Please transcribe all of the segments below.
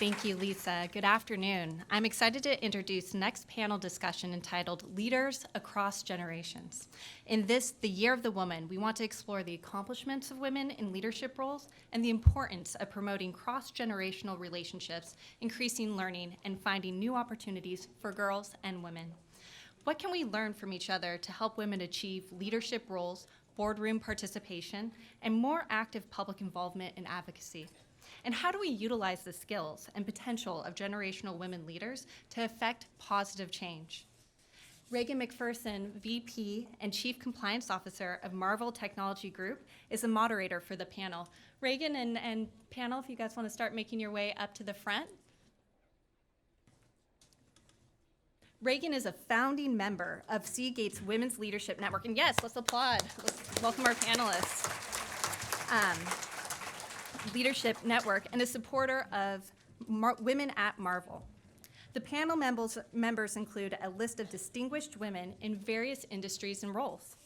Thank you, Lisa. Good afternoon. I'm excited to introduce the next panel discussion entitled Leaders Across Generations. In this, the Year of the Woman, we want to explore the accomplishments of women in leadership roles and the importance of promoting cross-generational relationships, increasing learning, and finding new opportunities for girls and women. What can we learn from each other to help women achieve leadership roles, boardroom participation, and more active public involvement and advocacy? And how do we utilize the skills and potential of generational women leaders to effect positive change? Reagan McPherson, VP and Chief Compliance Officer of Marvel Technology Group, is the moderator for the panel. Reagan and panel, if you guys want to start making your way up to the front. Reagan is a founding member of Seagate's Women's Leadership Network. And yes, let's applaud. Let's welcome our panelists. Leadership Network and a supporter of Women at Marvel. The panel members include a list of distinguished women in various industries and roles.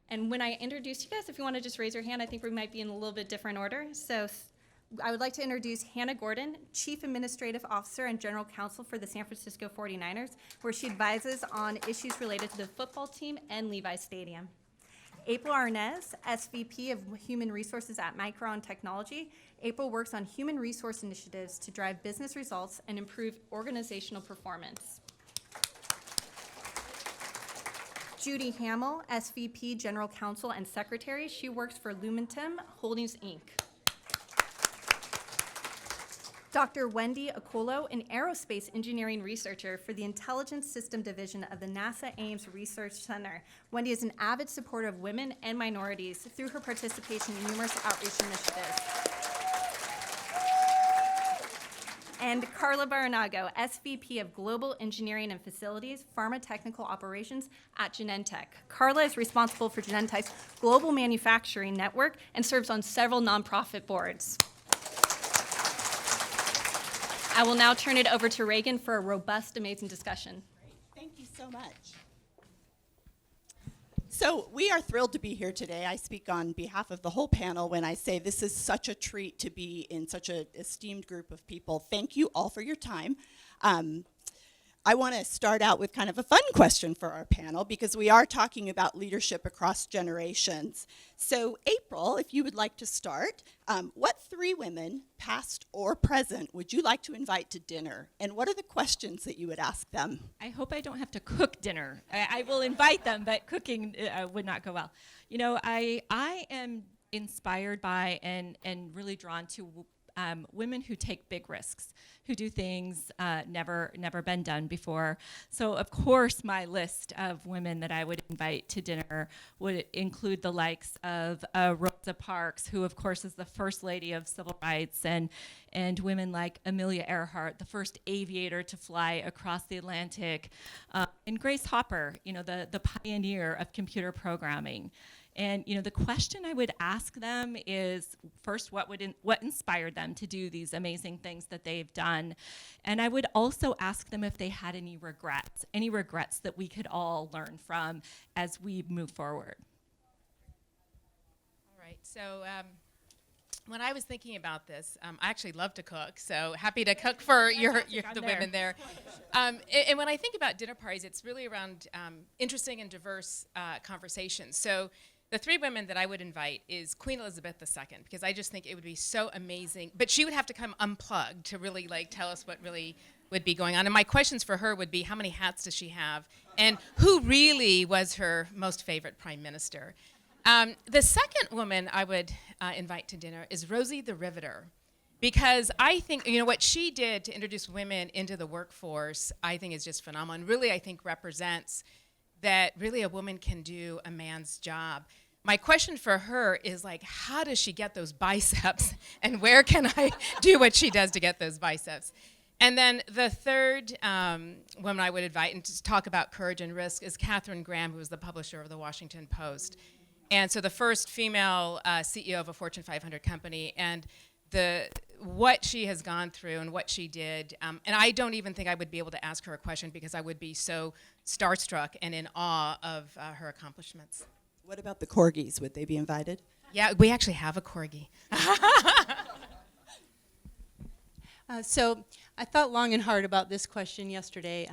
And when I introduce you guys, if you want to just raise your hand, I think we might be in a little bit different order. So I would like to introduce Hannah Gordon, Chief Administrative Officer and General Counsel for the San Francisco 49ers, where she advises on issues related to the football team and Levi Stadium. April Arnaz, SVP of Human Resources at Micron Technology. April works on human resource initiatives to drive business results and improve organizational performance. Judy Hamill, SVP, General Counsel and Secretary. She works for Lumentum Holdings, Inc. Dr. Wendy Okolo, an aerospace engineering researcher for the Intelligence System Division of the NASA Ames Research Center. Wendy is an avid supporter of women and minorities through her participation in numerous outreach initiatives. And Carla Baranago, SVP of Global Engineering and Facilities, Pharma Technical Operations at Genentech. Carla is responsible for Genentech's global manufacturing network and serves on several nonprofit boards. I will now turn it over to Reagan for a robust, amazing discussion. Great. Thank you so much. So we are thrilled to be here today. I speak on behalf of the whole panel when I say this is such a treat to be in such an esteemed group of people. Thank you all for your time. I want to start out with kind of a fun question for our panel because we are talking about leadership across generations. So April, if you would like to start, what three women, past or present, would you like to invite to dinner? And what are the questions that you would ask them? I hope I don't have to cook dinner. I will invite them, but cooking would not go well. You know, I am inspired by and really drawn to women who take big risks, who do things never been done before. So of course my list of women that I would invite to dinner would include the likes of Rosa Parks, who of course is the first lady of civil rights, and women like Amelia Earhart, the first aviator to fly across the Atlantic, and Grace Hopper, you know, the pioneer of computer programming. And you know, the question I would ask them is, first, what inspired them to do these amazing things that they've done? And I would also ask them if they had any regrets that we could all learn from as we move forward. All right, so when I was thinking about this, I actually love to cook, so happy to cook for the women there. And when I think about dinner parties, it's really around interesting and diverse conversations. So the three women that I would invite is Queen Elizabeth II, because I just think it would be so amazing. But she would have to come unplugged to really tell us what really would be going on. And my questions for her would be, how many hats does she have? And who really was her most favorite prime minister? The second woman I would invite to dinner is Rosie the Riveter, because I think, you know, what she did to introduce women into the workforce, I think is just phenomenal, and really I think represents that really a woman can do a man's job. My question for her is how does she get those biceps, and where can I do what she does to get those biceps? And then the third woman I would invite and to talk about courage and risk is Katharine Graham, who was the publisher of the Washington Post. And so the first female CEO of a Fortune 500 company, and what she has gone through and what she did. And I don't even think I would be able to ask her a question because I would be so starstruck and in awe of her accomplishments. What about the corgis? Would they be invited? Yeah, we actually have a corgi. So I thought long and hard about this question yesterday,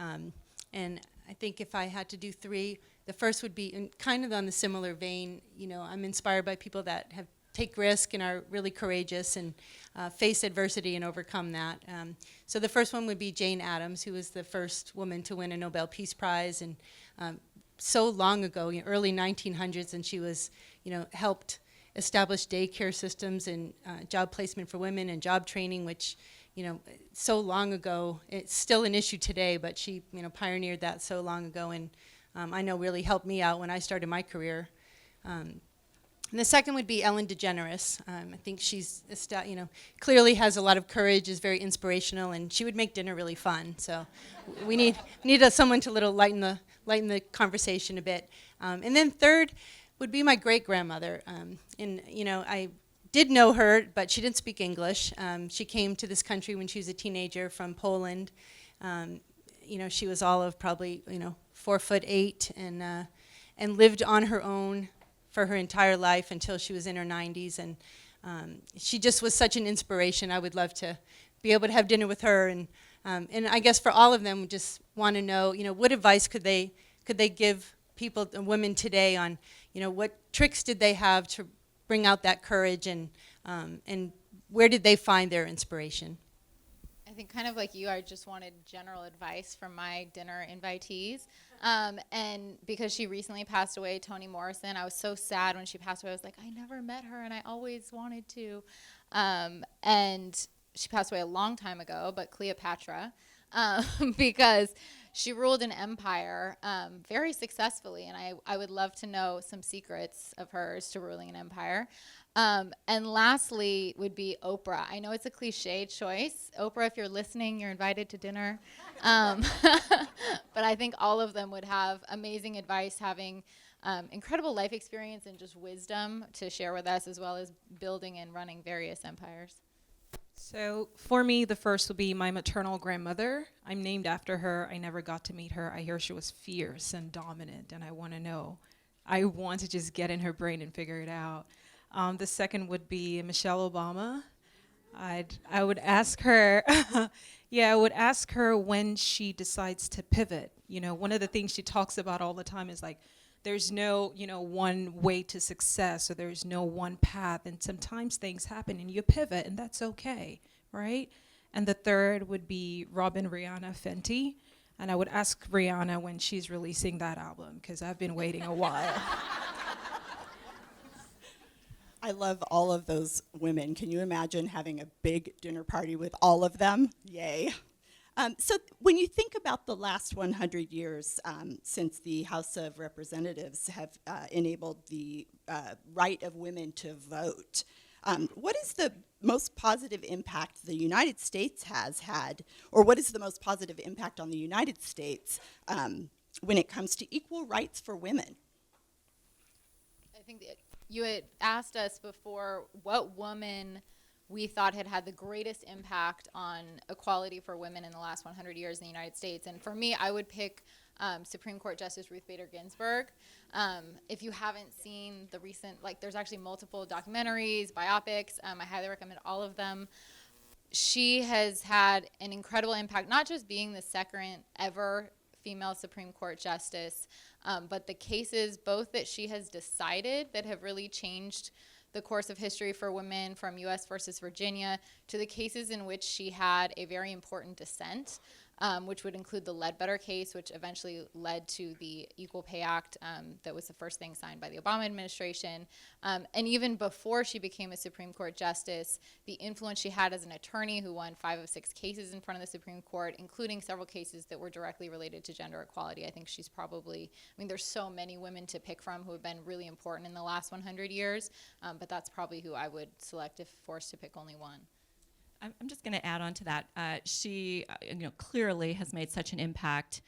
and I think if I had to do three, the first would be in kind of on the similar vein. You know, I'm inspired by people that have take risk and are really courageous and face adversity and overcome that. So the first one would be Jane Addams, who was the first woman to win a Nobel Peace Prize, and so long ago, early 1900s, and she was, helped establish daycare systems and job placement for women and job training, which, so long ago, it's still an issue today, but she, pioneered that so long ago, and I know really helped me out when I started my career. And the second would be Ellen DeGeneres. I think she's, clearly has a lot of courage, is very inspirational, and she would make dinner really fun. So we need someone to lighten the conversation a bit. And then third would be my great-grandmother. And I did know her, but she didn't speak English. She came to this country when she was a teenager from Poland. She was all of probably 4'8" and lived on her own for her entire life until she was in her 90s, and she just was such an inspiration. I would love to be able to have dinner with her, and I guess for all of them, just want to know, what advice could they give people, women today, on, what tricks did they have to bring out that courage, and where did they find their inspiration? I think kind of like you, I just wanted general advice from my dinner invitees. And because she recently passed away, Toni Morrison, I was so sad when she passed away. I was like, I never met her and I always wanted to. And she passed away a long time ago, but Cleopatra, because she ruled an empire very successfully. And I would love to know some secrets of hers to ruling an empire. And lastly would be Oprah. I know it's a cliche choice. Oprah, if you're listening, you're invited to dinner. But I think all of them would have amazing advice, having incredible life experience and just wisdom to share with us, as well as building and running various empires. So for me, the first would be my maternal grandmother. I'm named after her. I never got to meet her. I hear she was fierce and dominant, and I want to know. I want to just get in her brain and figure it out. The second would be Michelle Obama. I would ask her, I would ask her when she decides to pivot. One of the things she talks about all the time is like, there's no, one way to success, or there's no one path, and sometimes things happen and you pivot, and that's okay, right? And the third would be Robin Rihanna Fenty, and I would ask Rihanna when she's releasing that album, because I've been waiting a while. I love all of those women. Can you imagine having a big dinner party with all of them? Yay. So when you think about the last 100 years since the House of Representatives have enabled the right of women to vote, what is the most positive impact the United States has had, or what is the most positive impact on the United States when it comes to equal rights for women? I think you had asked us before what woman we thought had the greatest impact on equality for women in the last 100 years in the United States. And for me, I would pick Supreme Court Justice Ruth Bader Ginsburg. If you haven't seen the recent, there's actually multiple documentaries, biopics. I highly recommend all of them. She has had an incredible impact, not just being the second ever female Supreme Court Justice, but the cases both that she has decided that have really changed the course of history for women, from U.S. versus Virginia, to the cases in which she had a very important dissent, which would include the Ledbetter case, which eventually led to the Equal Pay Act that was the first thing signed by the Obama administration. And even before she became a Supreme Court justice, the influence she had as an attorney who won 5 of 6 cases in front of the Supreme Court, including several cases that were directly related to gender equality. I think she's probably, there's so many women to pick from who have been really important in the last 100 years, but that's probably who I would select if forced to pick only one. I'm just going to add on to that. She, clearly has made such an impact,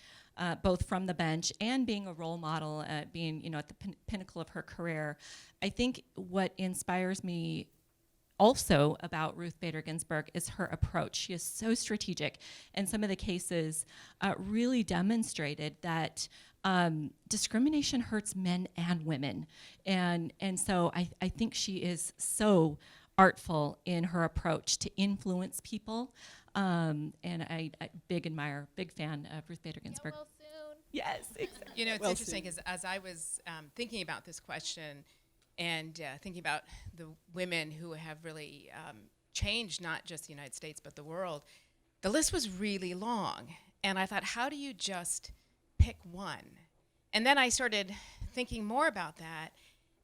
both from the bench and being a role model, being, at the pinnacle of her career. I think what inspires me also about Ruth Bader Ginsburg is her approach. She is so strategic, and some of the cases really demonstrated that discrimination hurts men and women, and so I think she is so artful in her approach to influence people And I big admirer, big fan of Ruth Bader Ginsburg. Well, soon. Yes, exactly. You know, it's Well interesting seen. because as I was thinking about this question and thinking about the women who have really changed not just the United States but the world, the list was really long. And I thought, how do you just pick one? And then I started thinking more about that.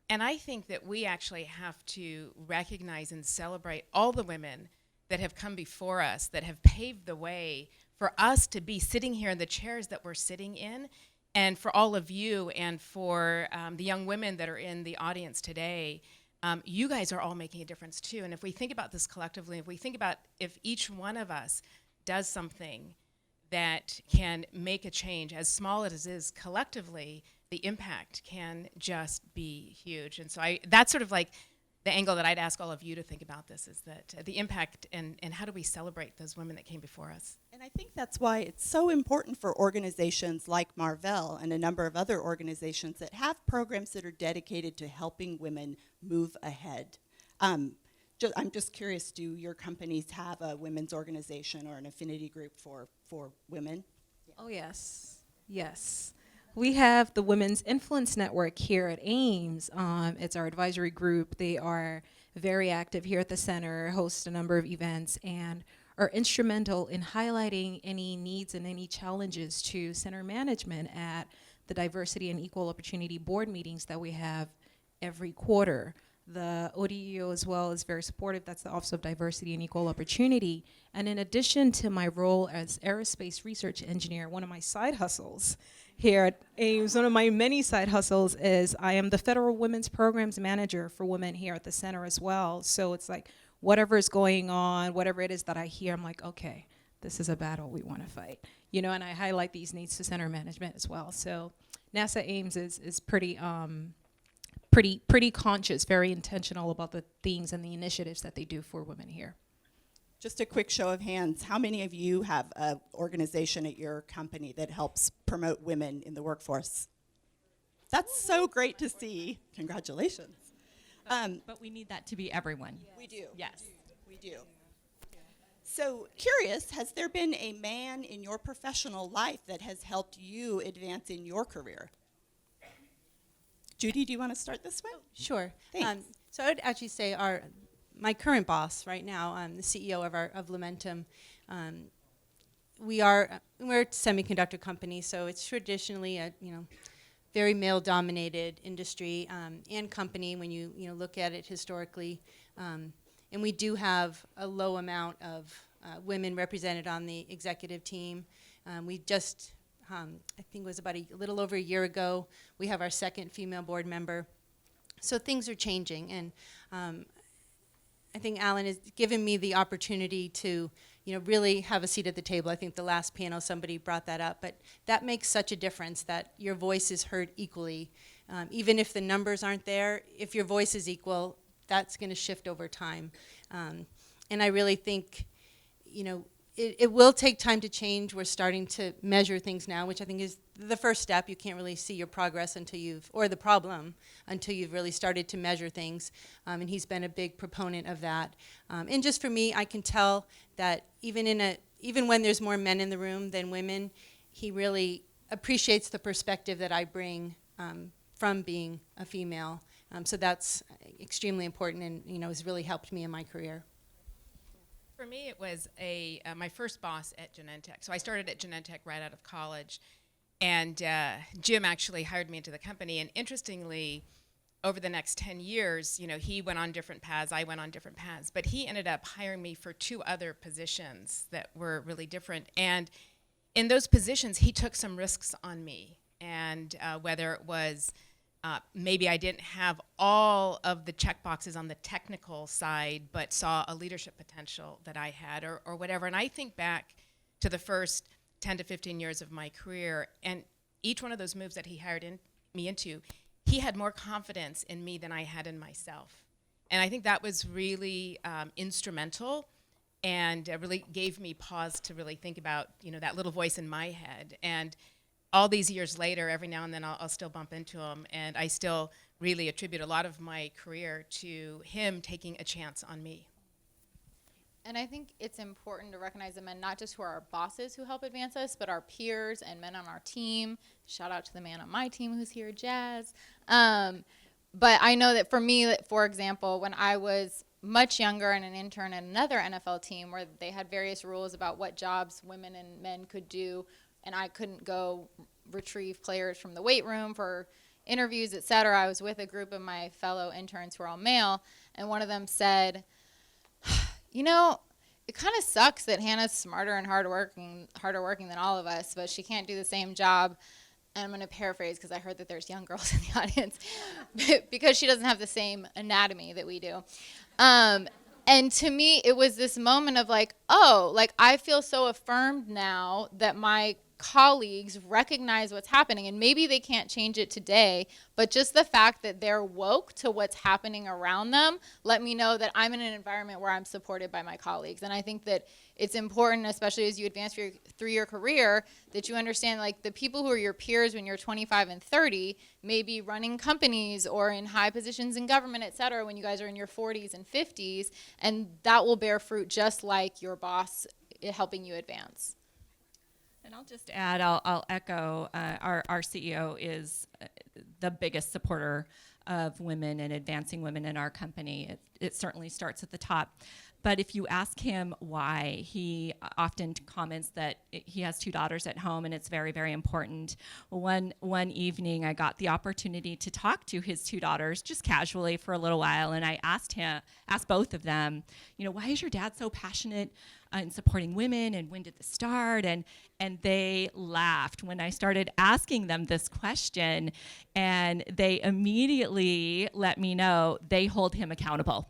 And I think that we actually have to recognize and celebrate all the women that have come before us, that have paved the way for us to be sitting here in the chairs that we're sitting in, and for all of you and for the young women that are in the audience today. You guys are all making a difference too. And if we think about this collectively, if we think about if each one of us does something that can make a change, as small as it is collectively, the impact can just be huge. And so that's sort of like the angle that I'd ask all of you to think about this, is that the impact and how do we celebrate those women that came before us? And I think that's why it's so important for organizations like Marvell and a number of other organizations that have programs that are dedicated to helping women move ahead. I'm just curious, do your companies have a women's organization or an affinity group for women? Oh, yes. Yes. We have the Women's Influence Network here at Ames. It's our advisory group. They are very active here at the center, host a number of events, and are instrumental in highlighting any needs and any challenges to center management at the Diversity and Equal Opportunity Board meetings that we have every quarter. The ODEO as well is very supportive. That's the Office of Diversity and Equal Opportunity. And in addition to my role as aerospace research engineer, one of my side hustles here at Ames, one of my many side hustles is I am the Federal Women's Programs Manager for women here at the center as well. So it's like whatever is going on, whatever it is that I hear, I'm like, okay, this is a battle we want to fight. You know, and I highlight these needs to center management as well. So NASA Ames is pretty conscious, very intentional about the things and the initiatives that they do for women here. Just a quick show of hands. How many of you have an organization at your company that helps promote women in the workforce? That's so great to see. Congratulations. But we need that to be everyone. We do. Yes. We do. So curious, has there been a man in your professional life that has helped you advance in your career? Judy, do you want to start this one? Sure. Thanks. So I would actually say my current boss right now, the CEO of Lumentum. We're a semiconductor company, so it's traditionally a very male-dominated industry and company when you look at it historically. And we do have a low amount of women represented on the executive team. We just I think it was about a little over a year ago, we have our second female board member. So things are changing, and I think Alan has given me the opportunity to, really have a seat at the table. I think the last panel somebody brought that up, but that makes such a difference that your voice is heard equally. Even if the numbers aren't there, if your voice is equal, that's going to shift over time. And I really think, it will take time to change. We're starting to measure things now, which I think is the first step. You can't really see your progress or the problem until you've really started to measure things. And he's been a big proponent of that. And just for me, I can tell that even when there's more men in the room than women, he really appreciates the perspective that I bring from being a female. So that's extremely important, and has really helped me in my career. For me, it was my first boss at Genentech. So I started at Genentech right out of college, and Jim actually hired me into the company. And interestingly, over the next 10 years, he went on different paths, I went on different paths, but he ended up hiring me for 2 other positions that were really different. And in those positions, he took some risks on me, and whether it was maybe I didn't have all of the check boxes on the technical side, but saw a leadership potential that I had, or whatever. And I think back to the first 10 to 15 years of my career, and each one of those moves that he hired me into, he had more confidence in me than I had in myself. And I think that was really instrumental, and really gave me pause to really think about, that little voice in my head. And all these years later, every now and then I'll still bump into him, and I still really attribute a lot of my career to him taking a chance on me. And I think it's important to recognize the men, not just who are our bosses who help advance us, but our peers and men on our team. Shout out to the man on my team who's here, Jazz. But I know that for me, for example, when I was much younger and an intern at another NFL team where they had various rules about what jobs women and men could do, and I couldn't go retrieve players from the weight room for interviews, et cetera. I was with a group of my fellow interns who are all male, and one of them said, you know, it kind of sucks that Hannah's smarter and harder working than all of us, but she can't do the same job. And I'm going to paraphrase because I heard that there's young girls in the audience, because she doesn't have the same anatomy that we do. And to me, it was this moment of like, oh, like I feel so affirmed now that my colleagues recognize what's happening, and maybe they can't change it today, but just the fact that they're woke to what's happening around them let me know that I'm in an environment where I'm supported by my colleagues. And I think that it's important, especially as you advance through your career, that you understand like the people who are your peers when you're 25 and 30 may be running companies or in high positions in government, et cetera, when you guys are in your 40s and 50s, and that will bear fruit just like your boss helping you advance. And I'll just add, I'll echo, our CEO is the biggest supporter of women and advancing women in our company. It certainly starts at the top. But if you ask him why, he often comments that he has 2 daughters at home and it's very, very important. One evening I got the opportunity to talk to his 2 daughters just casually for a little while, and I asked both of them, you know, why is your dad so passionate in supporting women, and when did this start? And they laughed when I started asking them this question, and they immediately let me know they hold him accountable.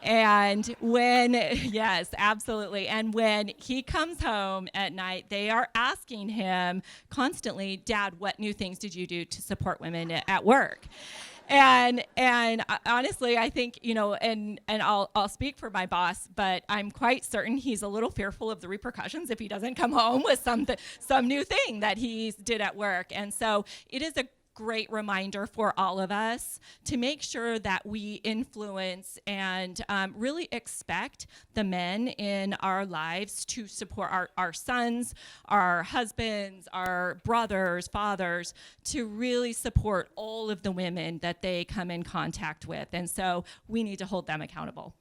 And yes, absolutely. And when he comes home at night, they are asking him constantly, Dad, what new things did you do to support women at work? And honestly, I think, you know, and I'll speak for my boss, but I'm quite certain he's a little fearful of the repercussions if he doesn't come home with some new thing that he did at work. And so it is a great reminder for all of us to make sure that we influence and really expect the men in our lives to support our sons, our husbands, our brothers, fathers, to really support all of the women that they come in contact with. And so we need to hold them accountable.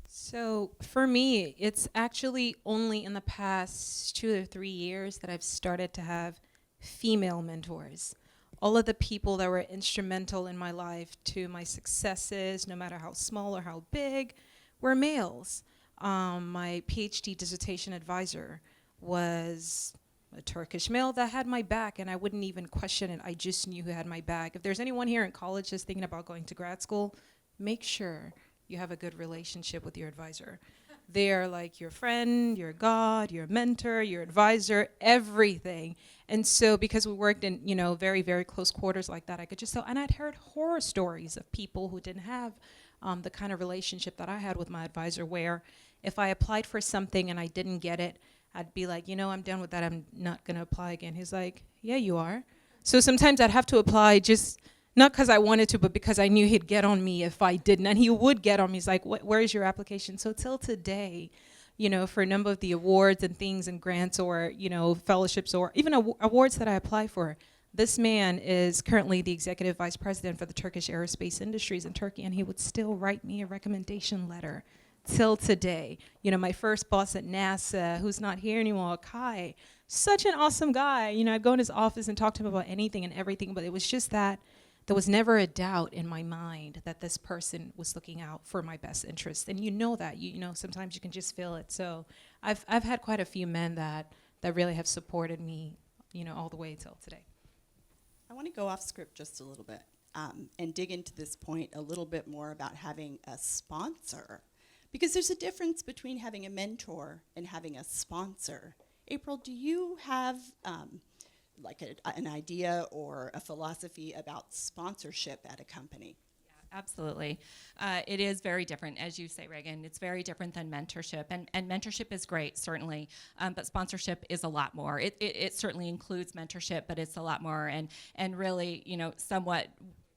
So for me, it's actually only in the past 2 or 3 years that I've started to have female mentors. All of the people that were instrumental in my life to my successes, no matter how small or how big, were males. My PhD dissertation advisor was a Turkish male that had my back, and I wouldn't even question it. I just knew who had my back. If there's anyone here in college that's thinking about going to grad school, make sure you have a good relationship with your advisor. They are like your friend, your God, your mentor, your advisor, everything. And so because we worked in, you know, very, very close quarters like that, I could just tell. And I'd heard horror stories of people who didn't have the kind of relationship that I had with my advisor, where if I applied for something and I didn't get it, I'd be like, you know, I'm done with that. I'm not going to apply again. He's like, yeah, you are. So sometimes I'd have to apply just not because I wanted to, but because I knew he'd get on me if I didn't. And he would get on me. He's like, where's your application? So till today, you know, for a number of the awards and things and grants or, you know, fellowships or even awards that I apply for, this man is currently the executive vice president for the Turkish aerospace industries in Turkey, and he would still write me a recommendation letter till today. You know, my first boss at NASA, who's not here anymore, Kai, such an awesome guy. You know, I'd go in his office and talk to him about anything and everything, but it was just that there was never a doubt in my mind that this person was looking out for my best interest. And you know that, you know, sometimes you can just feel it. So I've had quite a few men that really have supported me, you know, all the way till today. I want to go off script just a little bit and dig into this point a little bit more about having a sponsor, because there's a difference between having a mentor and having a sponsor. April, do you have like an idea or a philosophy about sponsorship at a company? Yeah, absolutely. It is very different, as you say, Reagan. It's very different than mentorship, and mentorship is great, certainly, but sponsorship is a lot more. It certainly includes mentorship, but it's a lot more, and really, you know, somewhat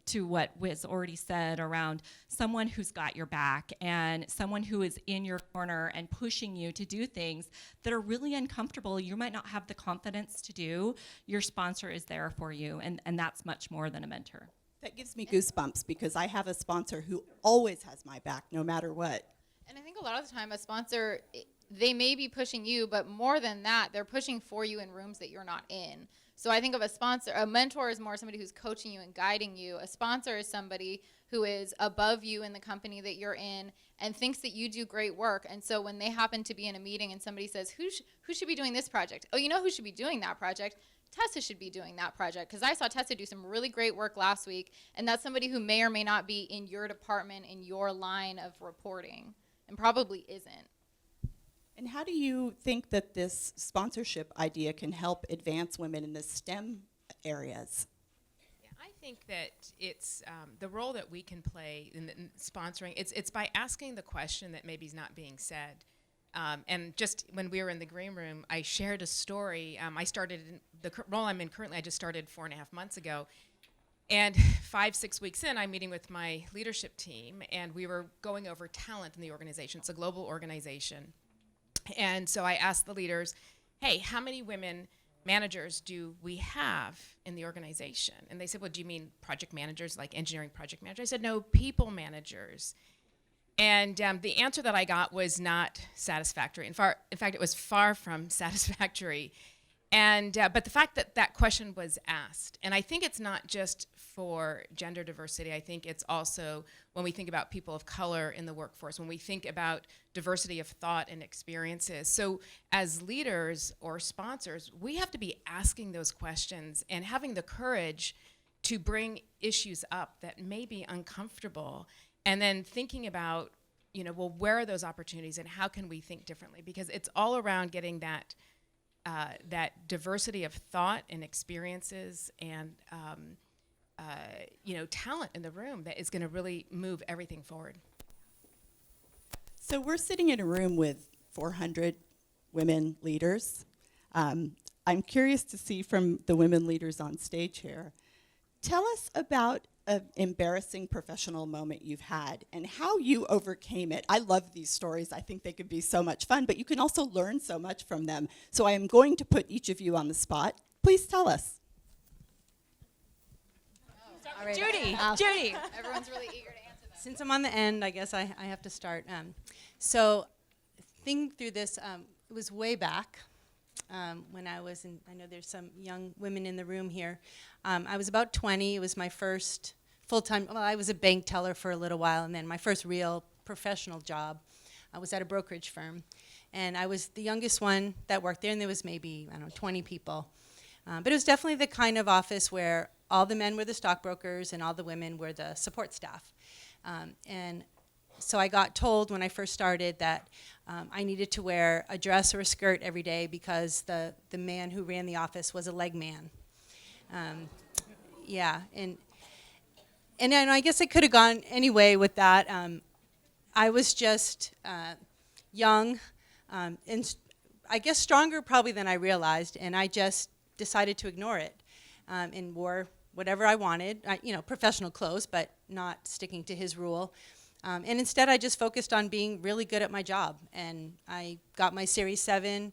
to what was already said around someone who's got your back and someone who is in your corner and pushing you to do things that are really uncomfortable. You might not have the confidence to do. Your sponsor is there for you, and that's much more than a mentor. That gives me goosebumps because I have a sponsor who always has my back no matter what. And I think a lot of the time a sponsor, they may be pushing you, but more than that, they're pushing for you in rooms that you're not in. So I think of a sponsor, a mentor is more somebody who's coaching you and guiding you. A sponsor is somebody who is above you in the company that you're in and thinks that you do great work. And so when they happen to be in a meeting and somebody says, who should be doing this project? Oh, you know who should be doing that project? Tessa should be doing that project, because I saw Tessa do some really great work last week, and that's somebody who may or may not be in your department, in your line of reporting, and probably isn't. And how do you think that this sponsorship idea can help advance women in the STEM areas? Yeah, I think that it's the role that we can play in sponsoring. It's by asking the question that maybe is not being said. And just when we were in the green room, I shared a story. I started in the role I'm in currently. I just started 4.5 months ago. And 5-6 weeks in, I'm meeting with my leadership team, and we were going over talent in the organization. It's a global organization. And so I asked the leaders, hey, how many women managers do we have in the organization? And they said, well, do you mean project managers, like engineering project managers? I said, no, people managers. And the answer that I got was not satisfactory. In fact, it was far from satisfactory. And but the fact that that question was asked, and I think it's not just for gender diversity. I think it's also when we think about people of color in the workforce, when we think about diversity of thought and experiences. So as leaders or sponsors, we have to be asking those questions and having the courage to bring issues up that may be uncomfortable, and then thinking about, well, where are those opportunities and how can we think differently? Because it's all around getting that diversity of thought and experiences and talent in the room that is going to really move everything forward. So we're sitting in a room with 400 women leaders. I'm curious to see from the women leaders on stage here, tell us about an embarrassing professional moment you've had and how you overcame it. I love these stories. I think they could be so much fun, but you can also learn so much from them. So I am going to put each of you on the spot. Please tell us. All right. Judy. Everyone's really eager to answer that. Since I'm on the end, I guess I have to start. So thinking through this, it was way back when I was in, I know there's some young women in the room here. I was about 20. It was my first full-time, well, I was a bank teller for a little while, and then my first real professional job. I was at a brokerage firm. And I was the youngest one that worked there, and there was maybe, 20 people. But it was definitely the kind of office where all the men were the stockbrokers and all the women were the support staff. And so I got told when I first started that I needed to wear a dress or a skirt every day because the man who ran the office was a leg man. And then I guess I could have gone anyway with that. I was just young, and I guess stronger probably than I realized, and I just decided to ignore it and wore whatever I wanted, professional clothes, but not sticking to his rule. And instead, I just focused on being really good at my job, and I got my Series 7,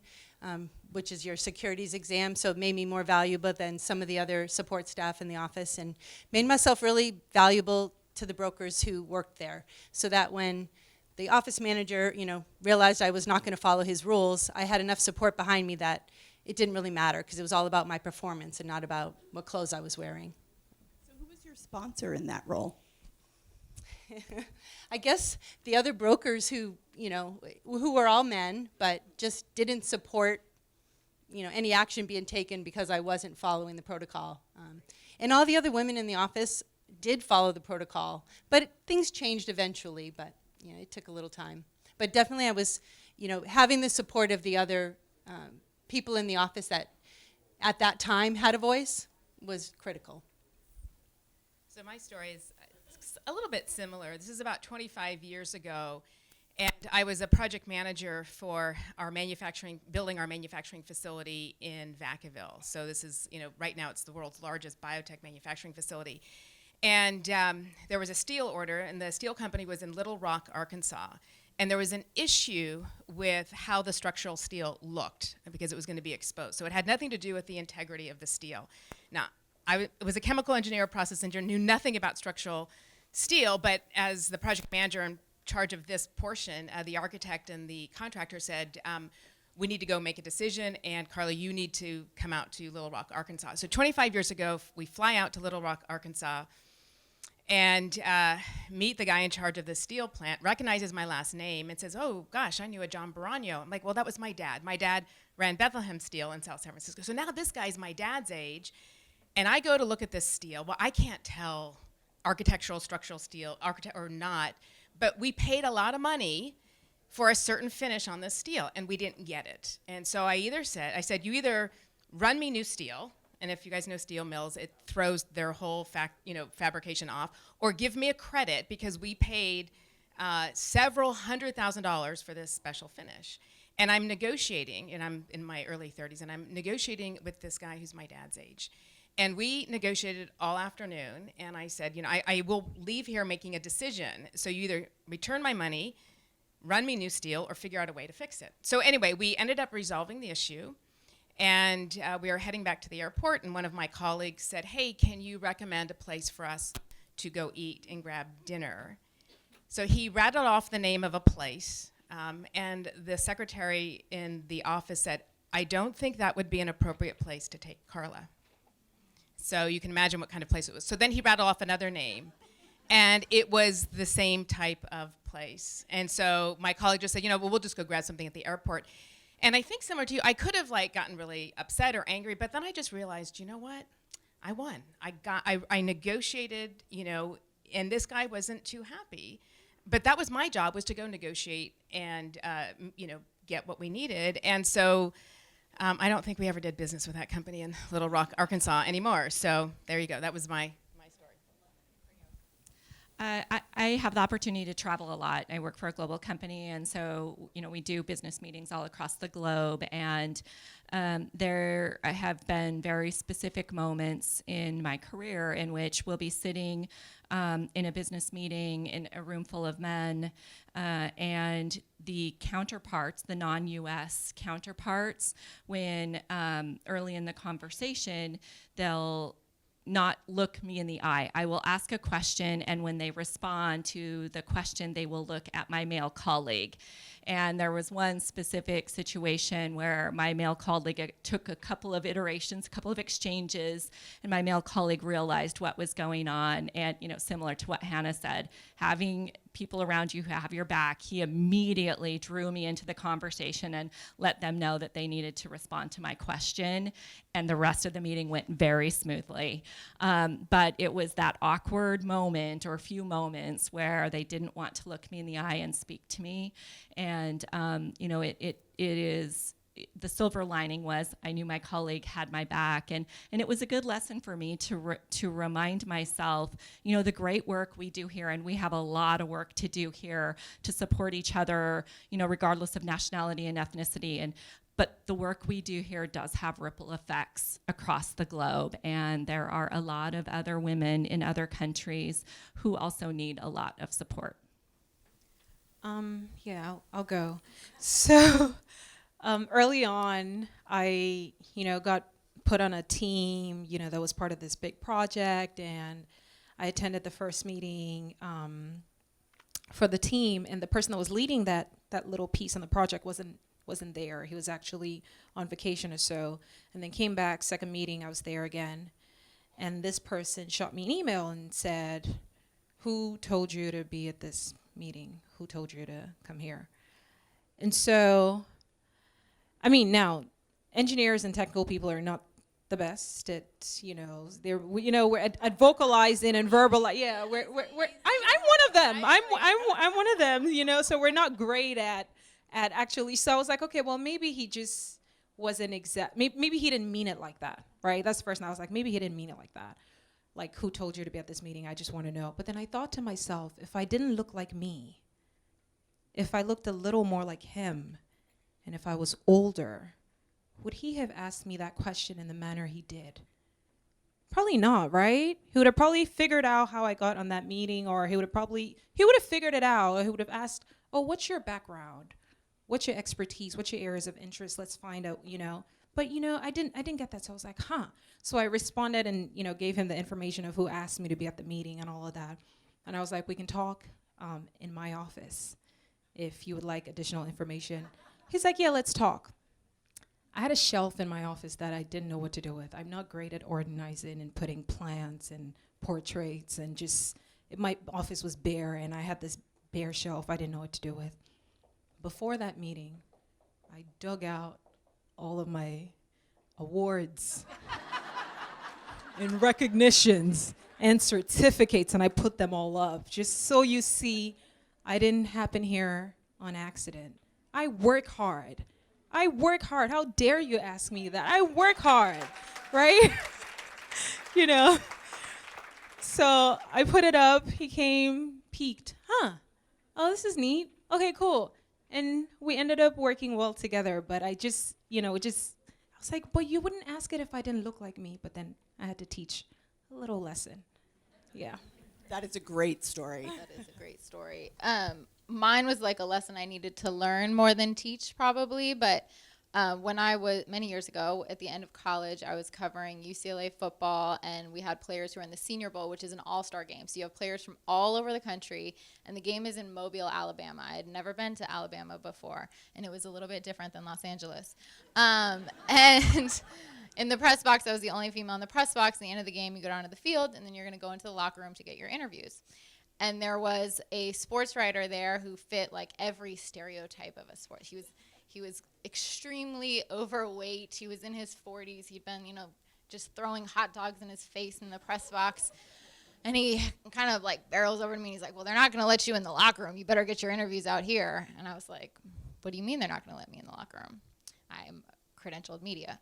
which is your securities exam, so it made me more valuable than some of the other support staff in the office, and made myself really valuable to the brokers who worked there, so that when the office manager, realized I was not going to follow his rules, I had enough support behind me that it didn't really matter, because it was all about my performance and not about what clothes I was wearing. So who was your sponsor in that role? I guess the other brokers who were all men, but just didn't support, any action being taken because I wasn't following the protocol. And all the other women in the office did follow the protocol, but things changed eventually, but it took a little time. But definitely I was, having the support of the other people in the office that at that time had a voice was critical. So my story is a little bit similar. This is about 25 years ago, and I was a project manager for building our manufacturing facility in Vacaville. So this is, right now it's the world's largest biotech manufacturing facility. And there was a steel order, and the steel company was in Little Rock, Arkansas. And there was an issue with how the structural steel looked because it was going to be exposed. So it had nothing to do with the integrity of the steel. Now, I was a chemical engineer, process engineer, knew nothing about structural steel, but as the project manager in charge of this portion, the architect and the contractor said, we need to go make a decision, and Carla, you need to come out to Little Rock, Arkansas. So 25 years ago, we fly out to Little Rock, Arkansas, and meet the guy in charge of the steel plant, recognizes my last name, and says, oh, gosh, I knew a John Barano. I'm like, well, that was my dad. My dad ran Bethlehem Steel in South San Francisco. So now this guy's my dad's age, and I go to look at this steel. Well, I can't tell architectural, structural steel, or not, but we paid a lot of money for a certain finish on this steel, and we didn't get it. And so I said, you either run me new steel, and if you guys know steel mills, it throws their whole fabrication off, or give me a credit because we paid several $100,000 for this special finish. And I'm negotiating, and I'm in my early 30s, and I'm negotiating with this guy who's my dad's age. And we negotiated all afternoon, and I said, I will leave here making a decision. So you either return my money, run me new steel, or figure out a way to fix it. So anyway, we ended up resolving the issue, and we were heading back to the airport, and one of my colleagues said, hey, can you recommend a place for us to go eat and grab dinner? So he rattled off the name of a place, and the secretary in the office said, I don't think that would be an appropriate place to take Carla. So you can imagine what kind of place it was. So then he rattled off another name, and it was the same type of place. And so my colleague just said, well, we'll just go grab something at the airport. And I think similar to you, I could have gotten really upset or angry, but then I just realized, you know what? I won. I negotiated, and this guy wasn't too happy. But that was my job, was to go negotiate and, get what we needed. And so I don't think we ever did business with that company in Little Rock, Arkansas anymore. So there you go. That was my story. I have the opportunity to travel a lot. I work for a global company, and so we do business meetings all across the globe. And there have been very specific moments in my career in which we'll be sitting in a business meeting in a room full of men, and the counterparts, the non-U.S. counterparts, when early in the conversation, they'll not look me in the eye. I will ask a question, and when they respond to the question, they will look at my male colleague. And there was one specific situation where my male colleague took a couple of iterations, a couple of exchanges, and my male colleague realized what was going on. And similar to what Hannah said, having people around you who have your back, he immediately drew me into the conversation and let them know that they needed to respond to my question. And the rest of the meeting went very smoothly. But it was that awkward moment or few moments where they didn't want to look me in the eye and speak to me. And it is, the silver lining was I knew my colleague had my back, and it was a good lesson for me to remind myself, the great work we do here, and we have a lot of work to do here to support each other, regardless of nationality and ethnicity, but the work we do here does have ripple effects across the globe, and there are a lot of other women in other countries who also need a lot of support. Yeah, I'll go. So early on, I, got put on a team, that was part of this big project, and I attended the first meeting for the team, and the person that was leading that little piece on the project wasn't there. He was actually on vacation or so, and then came back, second meeting, I was there again, and this person shot me an email and said, who told you to be at this meeting? Who told you to come here? And so, now, engineers and technical people are not the best at, we're at vocalizing and verbalizing. Yeah, I'm one of them. I'm one of them. So we're not great at actually. So I was like, okay, well, maybe he just wasn't exact. Maybe he didn't mean it like that, right? That's the first. And I was like, maybe he didn't mean it like that. Like, who told you to be at this meeting? I just want to know. But then I thought to myself, if I didn't look like me, if I looked a little more like him, and if I was older, would he have asked me that question in the manner he did? Probably not, right? He would have probably figured out how I got on that meeting, or he would have figured it out, or he would have asked, oh, what's your background? What's your expertise? What's your areas of interest? Let's find out, But, I didn't get that. So I was like, huh. So I responded and, gave him the information of who asked me to be at the meeting and all of that. And I was like, we can talk in my office if you would like additional information. He's like, yeah, let's talk. I had a shelf in my office that I didn't know what to do with. I'm not great at organizing and putting plants and portraits, and my office was bare, and I had this bare shelf I didn't know what to do with. Before that meeting, I dug out all of my awards and recognitions and certificates, and I put them all up, just so you see I didn't happen here on accident. I work hard. How dare you ask me that? I work hard, right? So I put it up. He came, peeked. Oh, this is neat. Okay, cool. And we ended up working well together. But I was like, but you wouldn't ask it if I didn't look like me. But then I had to teach a little lesson. Yeah. That is a great story. That is a great story. Mine was like a lesson I needed to learn more than teach, probably. But when I was many years ago at the end of college, I was covering UCLA football, and we had players who were in the Senior Bowl, which is an all-star game. So you have players from all over the country, and the game is in Mobile, Alabama. I had never been to Alabama before, and it was a little bit different than Los Angeles. And in the press box, I was the only female in the press box. At the end of the game, you go down to the field, and then you're going to go into the locker room to get your interviews. And there was a sports writer there who fit like every stereotype of a sport. He was extremely overweight. He was in his 40s. He'd been, just throwing hot dogs in his face in the press box. And he kind of like barrels over to me and he's like, well, they're not going to let you in the locker room. You better get your interviews out here. And I was like, what do you mean they're not going to let me in the locker room? I'm credentialed media.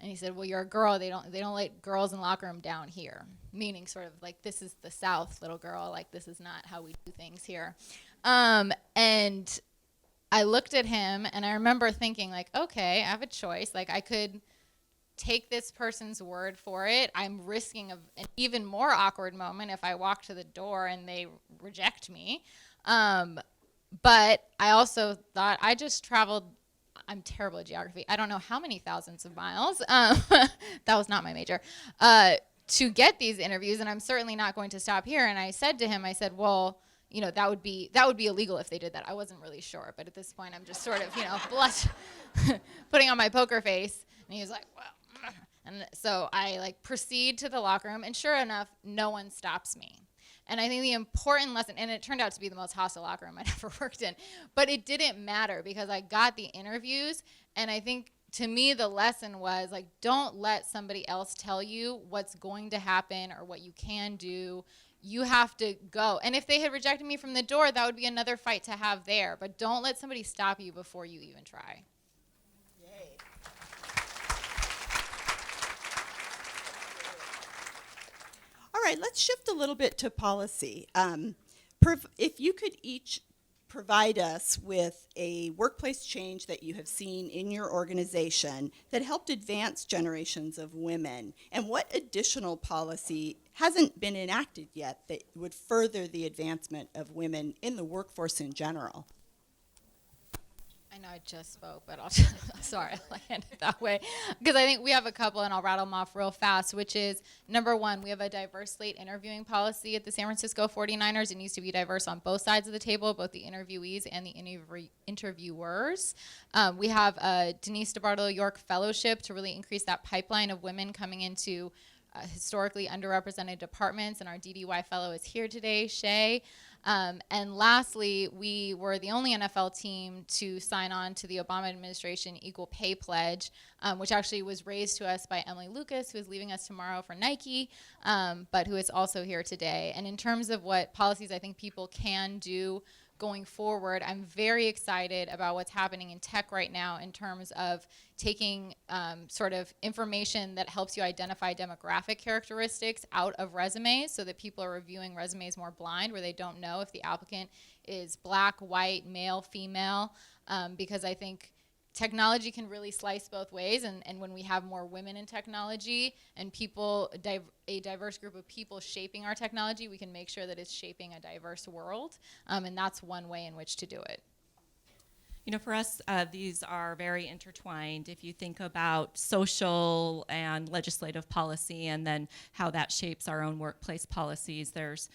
And he said, well, you're a girl. They don't let girls in the locker room down here. Meaning sort of like, this is the South, little girl. Like, this is not how we do things here. And I looked at him and I remember thinking like, okay, I have a choice. Like, I could take this person's word for it. I'm risking an even more awkward moment if I walk to the door and they reject me. But I also thought I just traveled. I'm terrible at geography. I don't know how many thousands of miles. That was not my major. To get these interviews, and I'm certainly not going to stop here. And I said to him, well, that would be illegal if they did that. I wasn't really sure, but at this point, I'm just sort of, blush, putting on my poker face. And he was like, well, and so I like proceed to the locker room, and sure enough, no one stops me. And I think the important lesson, and it turned out to be the most hostile locker room I'd ever worked in, but it didn't matter because I got the interviews. And I think to me, the lesson was like, don't let somebody else tell you what's going to happen or what you can do. You have to go. And if they had rejected me from the door, that would be another fight to have there. But don't let somebody stop you before you even try. Yay. All right, let's shift a little bit to policy. If you could each provide us with a workplace change that you have seen in your organization that helped advance generations of women, and what additional policy hasn't been enacted yet that would further the advancement of women in the workforce in general? I know I just spoke, but sorry, I'll hand it that way. Because I think we have a couple, and I'll rattle them off real fast, which is, number one, we have a diverse slate interviewing policy at the San Francisco 49ers. It needs to be diverse on both sides of the table, both the interviewees and the interviewers. We have a Denise DeBartolo York Fellowship to really increase that pipeline of women coming into historically underrepresented departments, and our DDY fellow is here today, Shay. And lastly, we were the only NFL team to sign on to the Obama administration Equal Pay Pledge, which actually was raised to us by Emily Lucas, who is leaving us tomorrow for Nike, but who is also here today. And in terms of what policies I think people can do going forward, I'm very excited about what's happening in tech right now in terms of taking sort of information that helps you identify demographic characteristics out of resumes so that people are reviewing resumes more blind, where they don't know if the applicant is black, white, male, female, because I think technology can really slice both ways, and when we have more women in technology and people, a diverse group of people shaping our technology, we can make sure that it's shaping a diverse world, and that's one way in which to do it. You know, for us, these are very intertwined. If you think about social and legislative policy and then how that shapes our own workplace policies, there's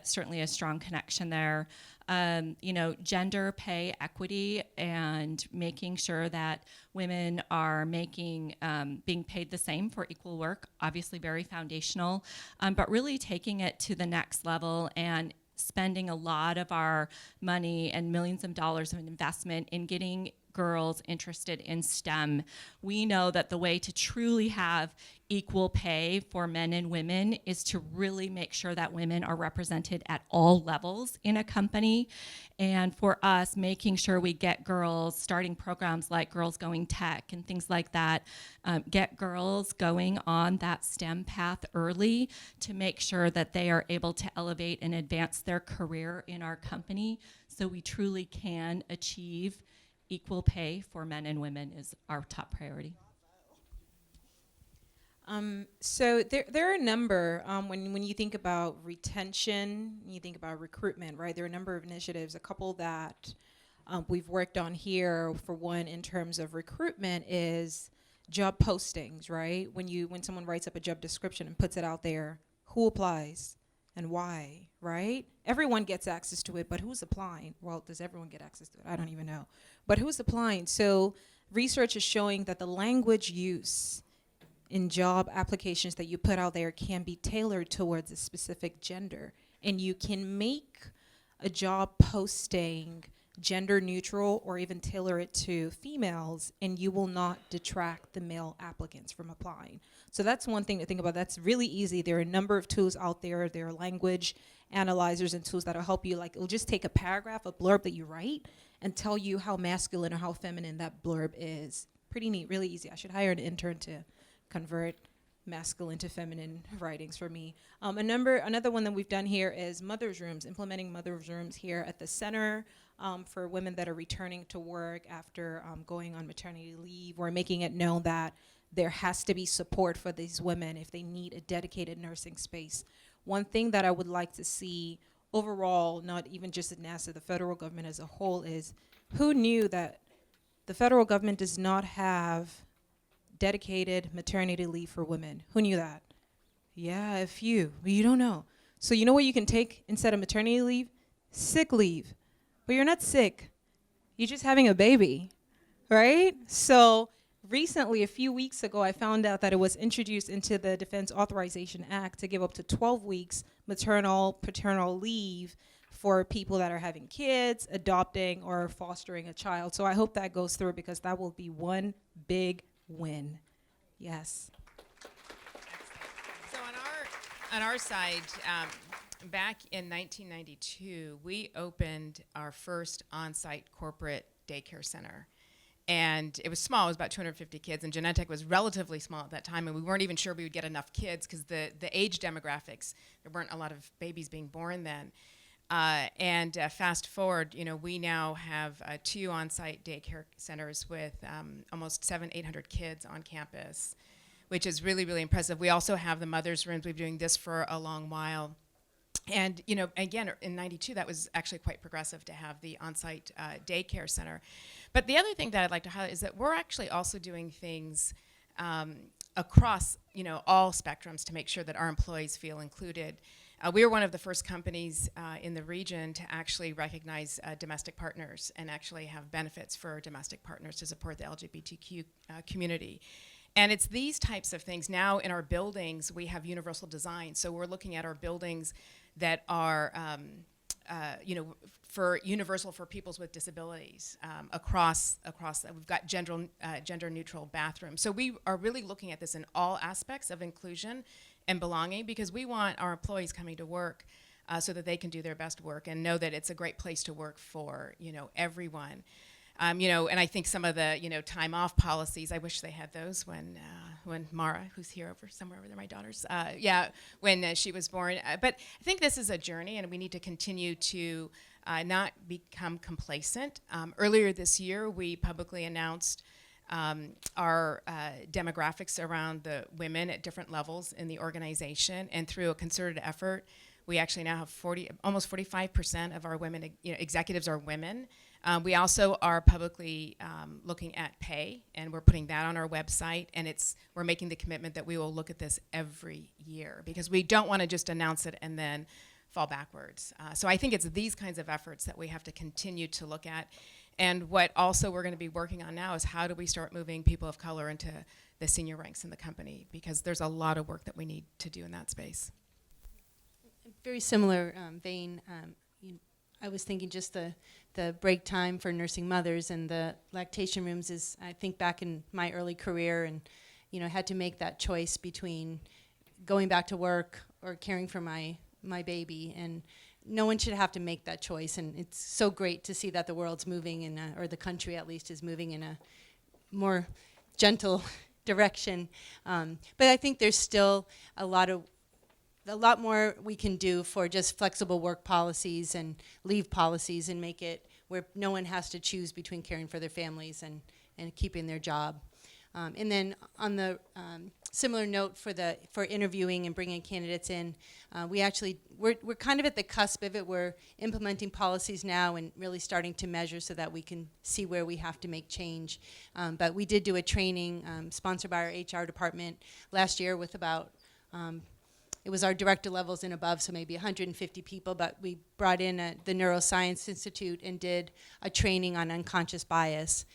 certainly a strong connection there. You know, gender pay equity and making sure that women are being paid the same for equal work, obviously very foundational, but really taking it to the next level and spending a lot of our money and millions of dollars of investment in getting girls interested in STEM. We know that the way to truly have equal pay for men and women is to really make sure that women are represented at all levels in a company. And for us, making sure we get girls starting programs like Girls Going Tech and things like that, get girls going on that STEM path early to make sure that they are able to elevate and advance their career in our company so we truly can achieve equal pay for men and women is our top priority. So there are a number, when you think about retention, you think about recruitment, right? There are a number of initiatives, a couple that we've worked on here. For one, in terms of recruitment is job postings, right? When someone writes up a job description and puts it out there, who applies and why, right? Everyone gets access to it, but who's applying? Well, does everyone get access to it? I don't even know. But who's applying? So research is showing that the language use in job applications that you put out there can be tailored towards a specific gender. And you can make a job posting gender neutral or even tailor it to females, and you will not detract the male applicants from applying. So that's one thing to think about. That's really easy. There are a number of tools out there. There are language analyzers and tools that'll help you. Like, it'll just take a paragraph, a blurb that you write, and tell you how masculine or how feminine that blurb is. Pretty neat, really easy. I should hire an intern to convert masculine to feminine writings for me. Another one that we've done here is mother's rooms, implementing mother's rooms here at the center for women that are returning to work after going on maternity leave. We're making it known that there has to be support for these women if they need a dedicated nursing space. One thing that I would like to see overall, not even just at NASA, the federal government as a whole, is who knew that the federal government does not have dedicated maternity leave for women? Who knew that? Yeah, a few, but you don't know. So you know what you can take instead of maternity leave? Sick leave. But you're not sick. You're just having a baby, right? So recently, a few weeks ago, I found out that it was introduced into the Defense Authorization Act to give up to 12 weeks maternal, paternal leave for people that are having kids, adopting, or fostering a child. So I hope that goes through because that will be one big win. Yes. So on our side, back in 1992, we opened our first on-site corporate daycare center. And it was small, it was about 250 kids, and Genentech was relatively small at that time, and we weren't even sure we would get enough kids because the age demographics, there weren't a lot of babies being born then. Fast forward, we now have 2 on-site daycare centers with almost 700-800 kids on campus, which is really, really impressive. We also have the mother's rooms. We've been doing this for a long while. And, again, in 92, that was actually quite progressive to have the on-site daycare center. But the other thing that I'd like to highlight is that we're actually also doing things across, all spectrums to make sure that our employees feel included. We were one of the first companies in the region to actually recognize domestic partners and actually have benefits for domestic partners to support the LGBTQ community. And it's these types of things. Now in our buildings, we have universal design. So we're looking at our buildings that are, for universal for people with disabilities across. We've got gender neutral bathrooms. So we are really looking at this in all aspects of inclusion and belonging because we want our employees coming to work so that they can do their best work and know that it's a great place to work for, everyone. And I think some of the, time off policies, I wish they had those when Mara, who's here somewhere over there, my daughter's, when she was born. But I think this is a journey, and we need to continue to not become complacent. Earlier this year, we publicly announced our demographics around the women at different levels in the organization, and through a concerted effort, we actually now have almost 45% of our women, executives are women. We also are publicly looking at pay, and we're putting that on our website, and we're making the commitment that we will look at this every year, because we don't want to just announce it and then fall backwards. So I think it's these kinds of efforts that we have to continue to look at. And what also we're going to be working on now is how do we start moving people of color into the senior ranks in the company, because there's a lot of work that we need to do in that space. Very similar vein. I was thinking just the break time for nursing mothers and the lactation rooms is, I think back in my early career, and had to make that choice between going back to work or caring for my baby, and no one should have to make that choice. And it's so great to see that the world's moving or the country at least is moving in a more gentle direction. But I think there's still a lot more we can do for just flexible work policies and leave policies, and make it where no one has to choose between caring for their families and keeping their job. And then on the similar note for interviewing and bringing candidates in, we're kind of at the cusp of it. We're implementing policies now and really starting to measure so that we can see where we have to make change. But we did do a training sponsored by our HR department last year with about it was our director levels and above, so maybe 150 people, but we brought in the Neuroscience Institute and did a training on unconscious bias,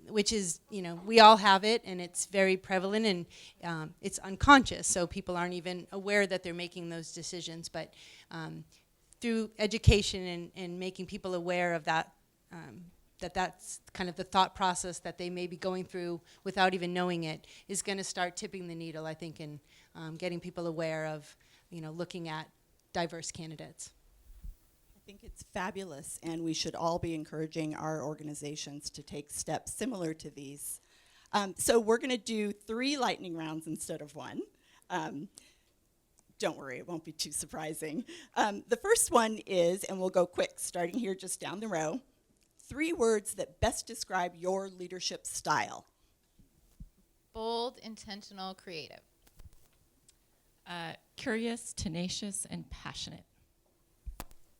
which is, we all have it, and it's very prevalent, and it's unconscious, so people aren't even aware that they're making those decisions. But through education and making people aware of that, that's kind of the thought process that they may be going through without even knowing it, is going to start tipping the needle, I think, in getting people aware of, looking at diverse candidates. I think it's fabulous, and we should all be encouraging our organizations to take steps similar to these. So we're going to do 3 lightning rounds instead of 1. Don't worry, it won't be too surprising. The first one is, and we'll go quick, starting here just down the row, 3 words that best describe your leadership style. Bold, intentional, creative. Curious, tenacious, and passionate.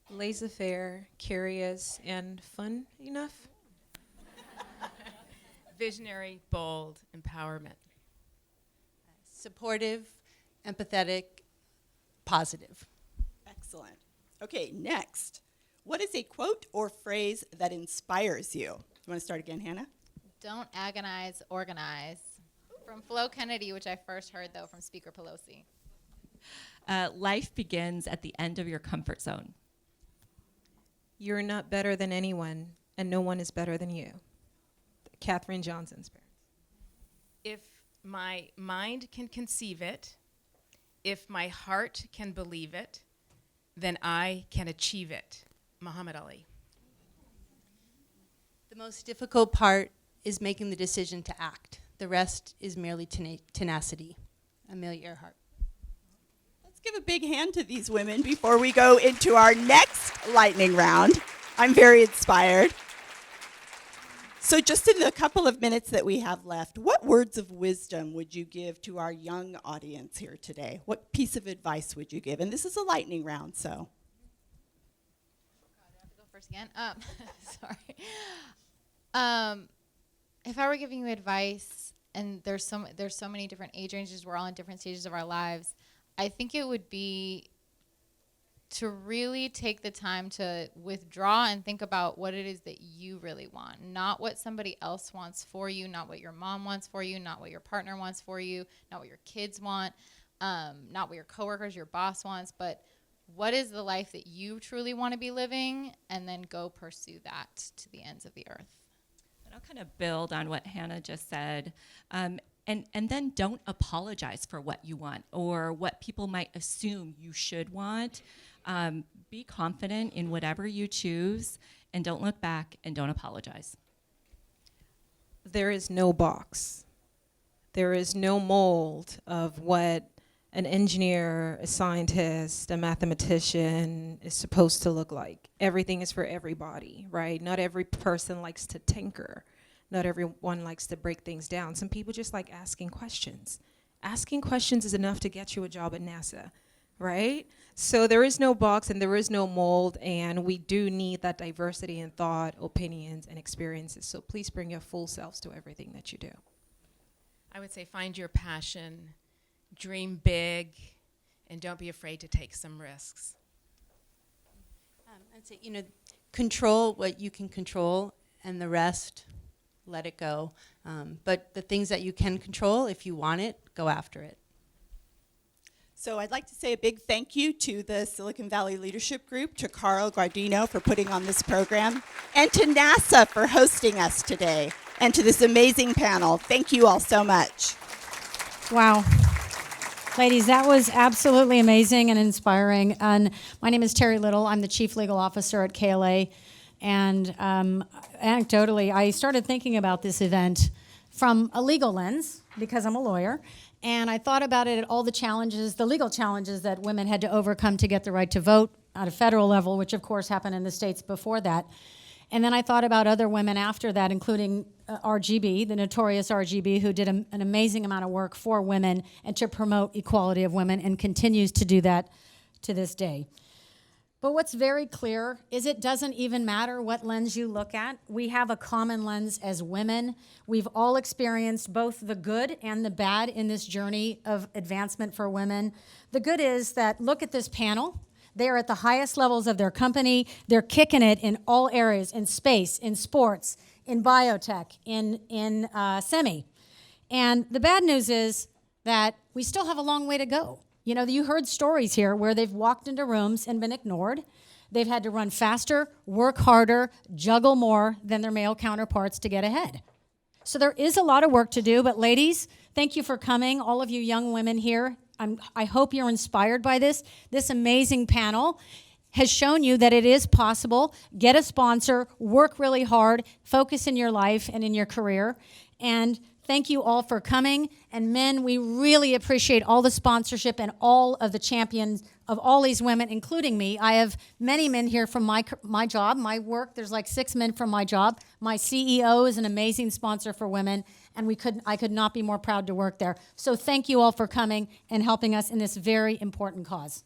Laissez-faire, curious, and fun enough. Visionary, bold, empowerment. Supportive, empathetic, positive. Excellent. Okay, next. What is a quote or phrase that inspires you? You want to start again, Hannah? Don't agonize, organize. From Flo Kennedy, which I first heard, though, from Speaker Pelosi. Life begins at the end of your comfort zone. You're not better than anyone, and no one is better than you. Katherine Johnson's parents. If my mind can conceive it, if my heart can believe it, then I can achieve it. Muhammad Ali. The most difficult part is making the decision to act. The rest is merely tenacity. Amelia Earhart. Let's give a big hand to these women before we go into our next lightning round. I'm very inspired. So just in the couple of minutes that we have left, what words of wisdom would you give to our young audience here today? What piece of advice would you give? And this is a lightning round, so. Again. Sorry. If I were giving you advice, and there's so many different age ranges, we're all in different stages of our lives, I think it would be to really take the time to withdraw and think about what it is that you really want, not what somebody else wants for you, not what your mom wants for you, not what your partner wants for you, not what your kids want, not what your coworkers, your boss wants, but what is the life that you truly want to be living, and then go pursue that to the ends of the earth. And I'll kind of build on what Hannah just said. And then don't apologize for what you want or what people might assume you should want. Be confident in whatever you choose, and don't look back, and don't apologize. There is no box. There is no mold of what an engineer, a scientist, a mathematician is supposed to look like. Everything is for everybody, right? Not every person likes to tinker. Not everyone likes to break things down. Some people just like asking questions. Asking questions is enough to get you a job at NASA, right? So there is no box and there is no mold, and we do need that diversity in thought, opinions, and experiences. So please bring your full selves to everything that you do. I would say find your passion, dream big, and don't be afraid to take some risks. I'd say, control what you can control, and the rest, let it go. But the things that you can control, if you want it, go after it. So I'd like to say a big thank you to the Silicon Valley Leadership Group, to Carl Guardino for putting on this program, and to NASA for hosting us today, and to this amazing panel. Thank you all so much. Wow. Ladies, that was absolutely amazing and inspiring. And my name is Terry Little. I'm the Chief Legal Officer at KLA. And anecdotally, I started thinking about this event from a legal lens, because I'm a lawyer. And I thought about it at all the challenges, the legal challenges that women had to overcome to get the right to vote at a federal level, which of course happened in the states before that. And then I thought about other women after that, including RGB, the notorious RGB, who did an amazing amount of work for women and to promote equality of women, and continues to do that to this day. But what's very clear is it doesn't even matter what lens you look at. We have a common lens as women. We've all experienced both the good and the bad in this journey of advancement for women. The good is that, look at this panel. They are at the highest levels of their company. They're kicking it in all areas, in space, in sports, in biotech, in semi. And the bad news is that we still have a long way to go. You heard stories here where they've walked into rooms and been ignored. They've had to run faster, work harder, juggle more than their male counterparts to get ahead. So there is a lot of work to do, but ladies, thank you for coming, all of you young women here. I hope you're inspired by this. This amazing panel has shown you that it is possible. Get a sponsor, work really hard, focus in your life and in your career. And thank you all for coming. And men, we really appreciate all the sponsorship and all of the champions of all these women, including me. I have many men here from my job, my work. There's like 6 men from my job. My CEO is an amazing sponsor for women, and I could not be more proud to work there. So thank you all for coming and helping us in this very important cause.